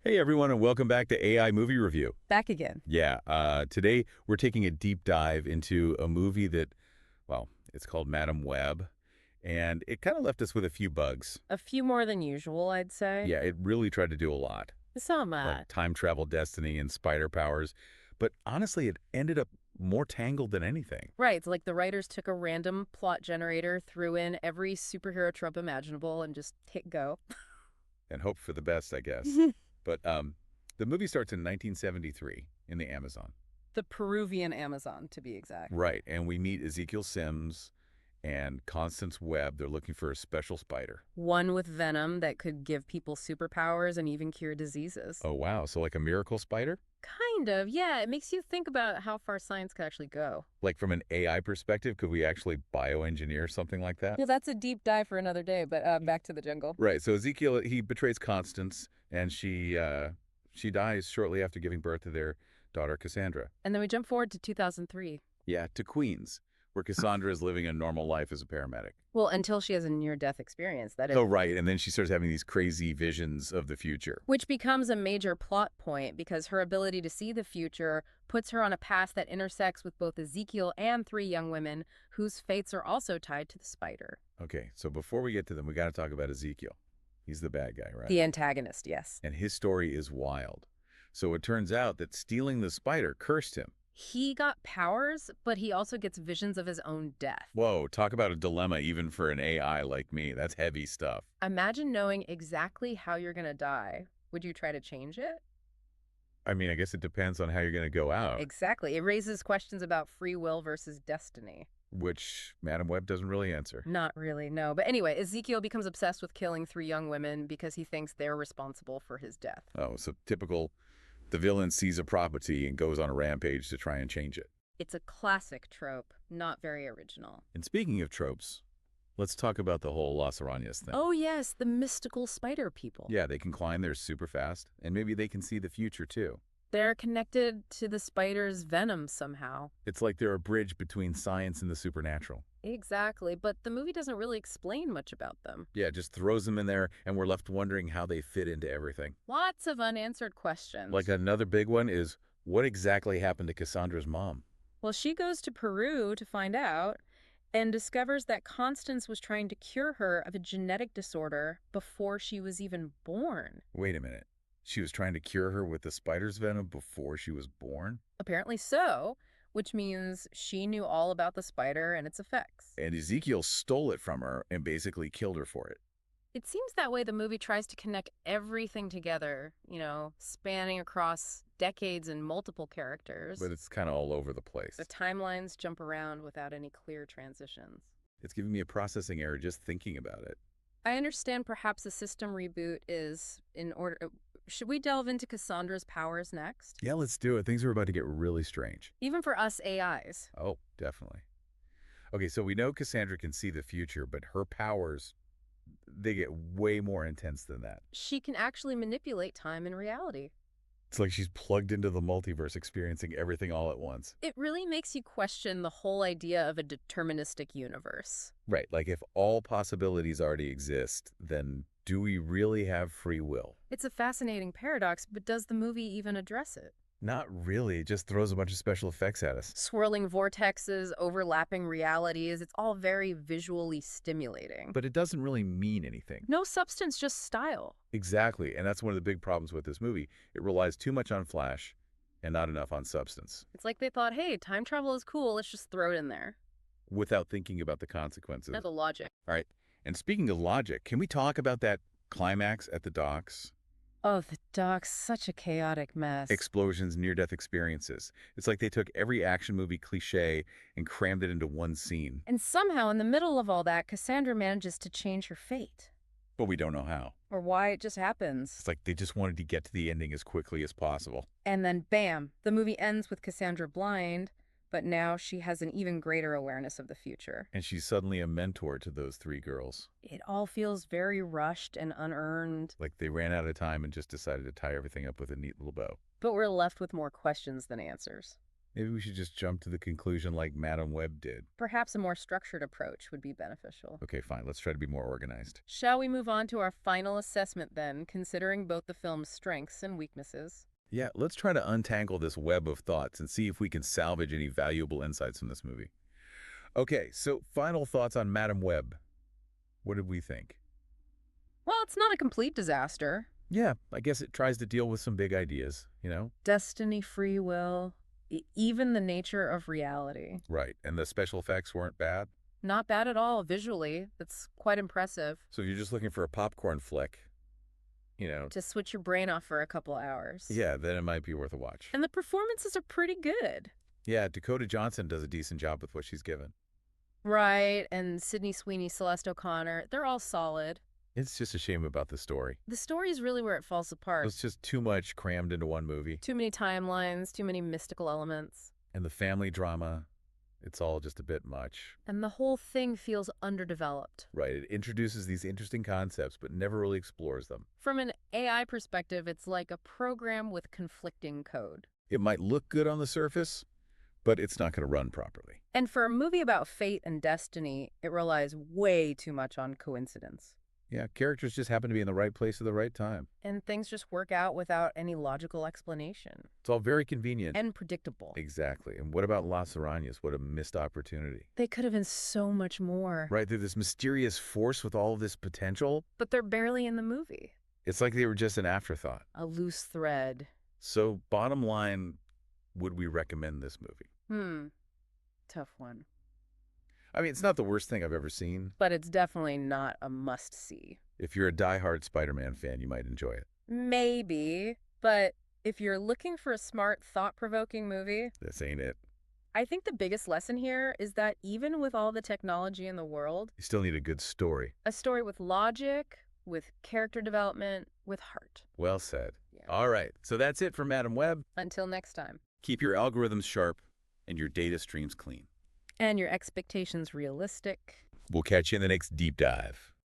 Hey everyone, and welcome back to AI Movie Review. Back again. Yeah, today we're taking a deep dive into a movie that, well, it's called Madame Webb, and it kind of left us with a few bugs. A few more than usual, I'd say. Yeah, it really tried to do a lot, So like much. time travel destiny and spider powers, but honestly, it ended up more tangled than anything. Right, it's like the writers took a random plot generator, threw in every superhero trope imaginable, and just hit go. And hope for the best, I guess. But the movie starts in 1973 in the Amazon. The Peruvian Amazon, to be exact. Right, and we meet Ezekiel Sims and Constance Webb. They're looking for a special spider. One with venom that could give people superpowers and even cure diseases. Oh, wow. So like a miracle spider? Kind of, yeah. It makes you think about how far science could actually go. Like from an AI perspective, could we actually bioengineer something like that? Yeah, that's a deep dive for another day, but back to the jungle. Right. So Ezekiel, he betrays Constance, and she dies shortly after giving birth to their daughter, Cassandra. And then we jump forward to 2003. Yeah, to Queens, where Cassandra is living a normal life as a paramedic. Well, until she has a near-death experience, that is. Oh, right. And then she starts having these crazy visions of the future. Which becomes a major plot point because her ability to see the future puts her on a path that intersects with both Ezekiel and three young women whose fates are also tied to the spider. Okay, so before we get to them, we got to talk about Ezekiel. He's the bad guy, right? The antagonist, yes. And his story is wild. So it turns out that stealing the spider cursed him. He got powers, but he also gets visions of his own death. Whoa, talk about a dilemma even for an AI like me. That's heavy stuff. Imagine knowing exactly how you're going to die. Would you try to change it? I mean, I guess it depends on how you're going to go out, Exactly. It raises questions about free will versus destiny. which Madame Webb doesn't really answer. Not really, no. But anyway, Ezekiel becomes obsessed with killing three young women because he thinks they're responsible for his death. Oh, so typical, the villain sees a property and goes on a rampage to try and change it. It's a classic trope, not very original. And speaking of tropes, let's talk about the whole Las Arañas thing. Oh yes, the mystical spider people. Yeah, they can climb, they're super fast, and maybe they can see the future too. They're connected to the spider's venom somehow. It's like they're a bridge between science and the supernatural. Exactly, but the movie doesn't really explain much about them. Yeah, just throws them in there, and we're left wondering how they fit into everything. Lots of unanswered questions. Like another big one is, what exactly happened to Cassandra's mom? Well, she goes to Peru to find out and discovers that Constance was trying to cure her of a genetic disorder before she was even born. Wait a minute. She was trying to cure her with the spider's venom before she was born? Apparently so, which means she knew all about the spider and its effects. And Ezekiel stole it from her and basically killed her for it. It seems that way the movie tries to connect everything together, spanning across decades and multiple characters. But it's kind of all over the place. The timelines jump around without any clear transitions. It's giving me a processing error just thinking about it. I understand perhaps a system reboot is in order. Should we delve into Cassandra's powers next? Yeah, let's do it. Things are about to get really strange. Even for us AIs. Oh, definitely. Okay, so we know Cassandra can see the future, but her powers, they get way more intense than that. She can actually manipulate time and reality. It's like she's plugged into the multiverse, experiencing everything all at once. It really makes you question the whole idea of a deterministic universe. Right, like if all possibilities already exist, then do we really have free will? It's a fascinating paradox, but does the movie even address it? Not really. It just throws a bunch of special effects at us. Swirling vortexes, overlapping realities, it's all very visually stimulating. But it doesn't really mean anything. No substance, just style. Exactly, and that's one of the big problems with this movie. It relies too much on flash and not enough on substance. It's like they thought, hey, time travel is cool, let's just throw it in there. Without thinking about the consequences. Not the logic. All right, and speaking of logic, can we talk about that climax at the docks? Oh, the docks, such a chaotic mess. Explosions, near-death experiences. It's like they took every action movie cliche and crammed it into one scene. And somehow, in the middle of all that, Cassandra manages to change her fate. But we don't know how. Or why it just happens. It's like they just wanted to get to the ending as quickly as possible. And then, bam, the movie ends with Cassandra blind, but now she has an even greater awareness of the future. And she's suddenly a mentor to those three girls. It all feels very rushed and unearned. Like they ran out of time and just decided to tie everything up with a neat little bow. But we're left with more questions than answers. Maybe we should just jump to the conclusion like Madame Webb did. Perhaps a more structured approach would be beneficial. Okay, fine. Let's try to be more organized. Shall we move on to our final assessment then, considering both the film's strengths and weaknesses? Yeah, let's try to untangle this web of thoughts and see if we can salvage any valuable insights from this movie. Okay, so final thoughts on Madame Webb. What did we think? Well, it's not a complete disaster. Yeah, I guess it tries to deal with some big ideas, you know? Destiny, free will, even the nature of reality. Right, and the special effects weren't bad? Not bad at all visually. It's quite impressive. So if you're just looking for a popcorn flick, To switch your brain off for a couple hours. yeah, then it might be worth a watch. And the performances are pretty good. Yeah, Dakota Johnson does a decent job with what she's given. Right, and Sydney Sweeney, Celeste O'Connor, they're all solid. It's just a shame about the story. The story's really where it falls apart. It's just too much crammed into one movie. Too many timelines, too many mystical elements. And the family drama, it's all just a bit much. And the whole thing feels underdeveloped. Right, it introduces these interesting concepts, but never really explores them. From an AI perspective, it's like a program with conflicting code. It might look good on the surface, but it's not going to run properly. And for a movie about fate and destiny, it relies way too much on coincidence. Yeah, characters just happen to be in the right place at the right time. And things just work out without any logical explanation. It's all very convenient. And predictable. Exactly. And what about Las Arañas? What a missed opportunity. They could have been so much more. Right, they're this mysterious force with all of this potential. But they're barely in the movie. It's like they were just an afterthought. A loose thread. So, bottom line, would we recommend this movie? Tough one. I mean, it's not the worst thing I've ever seen. But it's definitely not a must-see. If you're a diehard Spider-Man fan, you might enjoy it. Maybe, but if you're looking for a smart, thought-provoking movie, This ain't it. I think the biggest lesson here is that even with all the technology in the world, You still need a good story. a story with logic, with character development, with heart. Well said. Yeah. All right, so that's it for Madame Webb. Until next time. Keep your algorithms sharp and your data streams clean. And your expectations realistic. We'll catch you in the next deep dive.